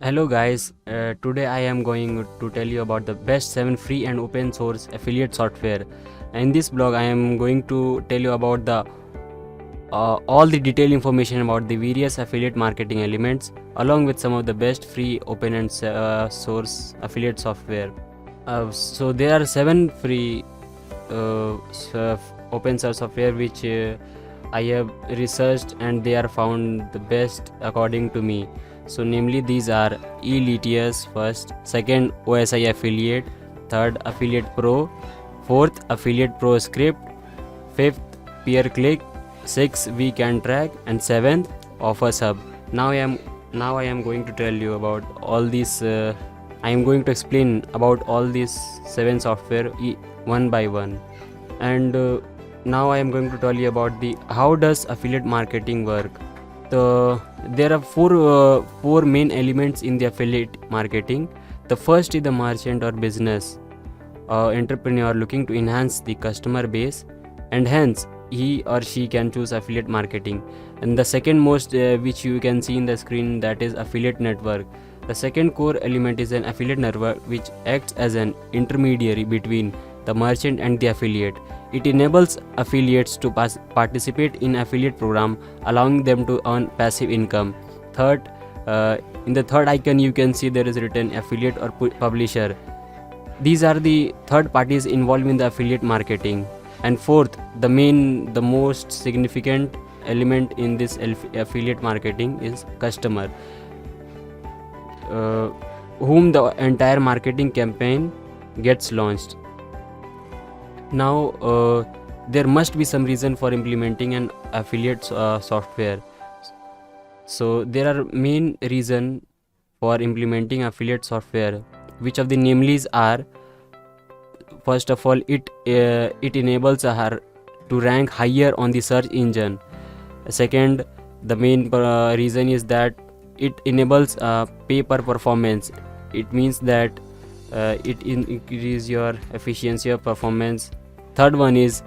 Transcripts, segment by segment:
Hello guys, today I am going to tell you about the best 7 free and open source affiliate software. In this blog I am going to tell you about the all the detailed information about the various affiliate marketing elements along with some of the best free open and source affiliate software. So there are 7 free open source software which I have researched and they are found the best according to me. So namely these are eLitius first, second OSI Affiliate, third Affiliate Pro, fourth Affiliate Pro Script, fifth PeerClick, sixth WeCanTrack, and seventh Offers Hub. Now I am going to tell you about all these. I am going to explain about all these 7 software one by one, and now I am going to tell you about the how does affiliate marketing work. There are four main elements in the affiliate marketing. The first is the merchant or business entrepreneur looking to enhance the customer base, and hence he or she can choose affiliate marketing. And the second most which you can see in the screen, that is affiliate network. The second core element is an affiliate network which acts as an intermediary between the merchant and the affiliate. It enables affiliates to participate in affiliate program, allowing them to earn passive income. Third, in the third icon you can see there is written affiliate or publisher. These are the third parties involved in the affiliate marketing. And fourth, the most significant element in this affiliate marketing is customer, whom the entire marketing campaign gets launched. Now there must be some reason for implementing an affiliate software. So there are main reason for implementing affiliate software, which of the namelies are: first of all, it enables her to rank higher on the search engine. Second, the main reason is that it enables pay per performance. It means that it increases your efficiency of performance. Third one is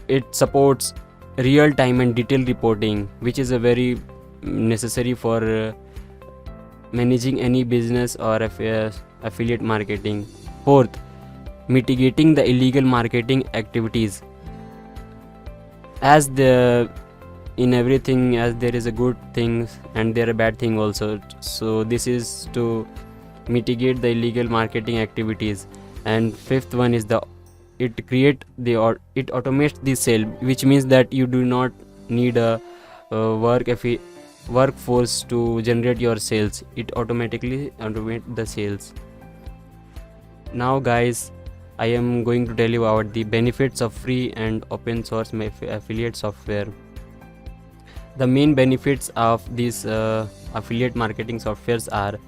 it supports real time and detailed reporting, which is a very necessary for managing any business or affiliate marketing. Fourth, mitigating the illegal marketing activities. As in everything, as there is a good things and there are bad thing also, so this is to mitigate the illegal marketing activities. And fifth one is it automates the sale, which means that you do not need a workforce to generate your sales. It automatically automates the sales. Now guys, I am going to tell you about the benefits of free and open source affiliate software. The main benefits of these affiliate marketing softwares are: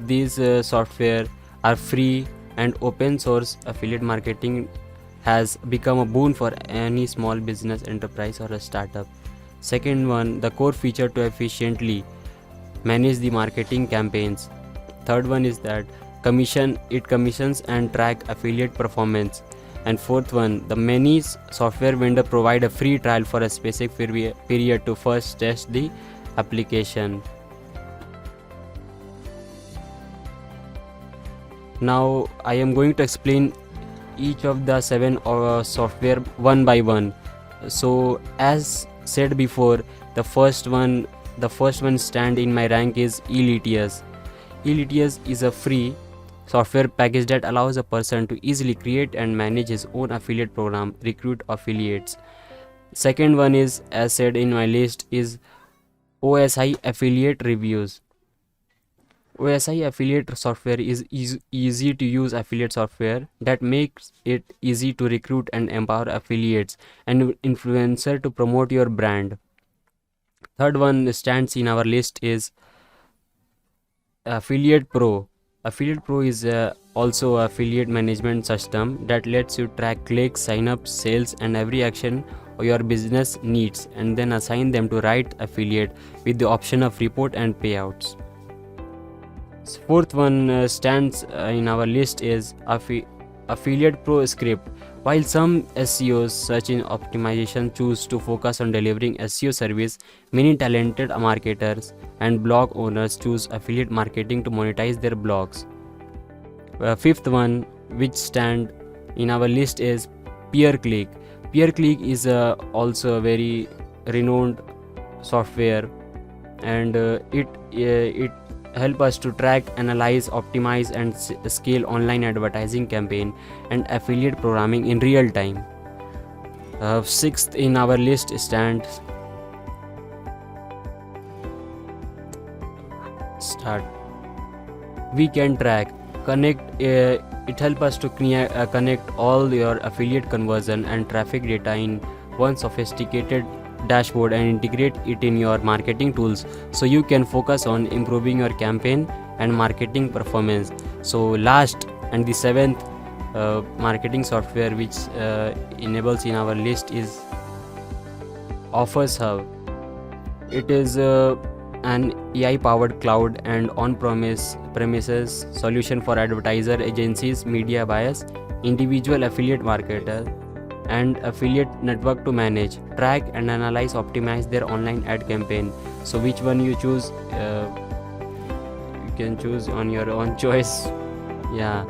these software are free and open source. Affiliate marketing has become a boon for any small business enterprise or a startup. Second one, the core feature to efficiently manage the marketing campaigns. Third one is that it commissions and track affiliate performance. And fourth one, the many software vendor provide a free trial for a specific period to first test the application. Now I am going to explain each of the 7 software one by one. So as said before, the first one stand in my rank is eLitius. eLitius is a free software package that allows a person to easily create and manage his own affiliate program, recruit affiliates. Second one is, as said in my list, is OSI Affiliate Reviews. OSI affiliate software is easy to use affiliate software that makes it easy to recruit and empower affiliates and influencer to promote your brand. Third one stands in our list is Affiliate Pro. Affiliate Pro is also an affiliate management system that lets you track clicks, sign-ups, sales, and every action your business needs, and then assign them to right affiliate with the option of report and payouts. Fourth one stands in our list is Affiliate Pro Script. While some SEOs, search engine optimization, choose to focus on delivering SEO service, many talented marketers and blog owners choose affiliate marketing to monetize their blogs. Fifth one, which stand in our list, is PeerClick. PeerClick is also a very renowned software, and it help us to track, analyze, optimize, and scale online advertising campaign and affiliate programming in real time. Sixth in our list stands WeCanTrack. It helps us to connect all your affiliate conversion and traffic data in one sophisticated dashboard and integrate it in your marketing tools, so you can focus on improving your campaign and marketing performance. So last and the seventh marketing software which enables in our list is OffersHub. It is an AI-powered cloud and on-premises solution for advertiser agencies, media buyers, individual affiliate marketers, and affiliate network to manage, track, and analyze, optimize their online ad campaign. So which one you choose, you can choose on your own choice. Yeah,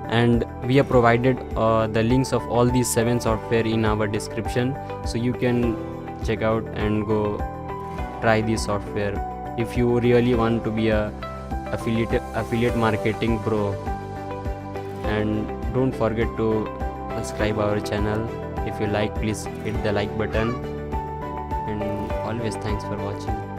and we have provided the links of all these 7 software in our description, so you can check out and go try this software if you really want to be a affiliate marketing pro. And don't forget to subscribe our channel. If you like, please hit the like button, and always thanks for watching.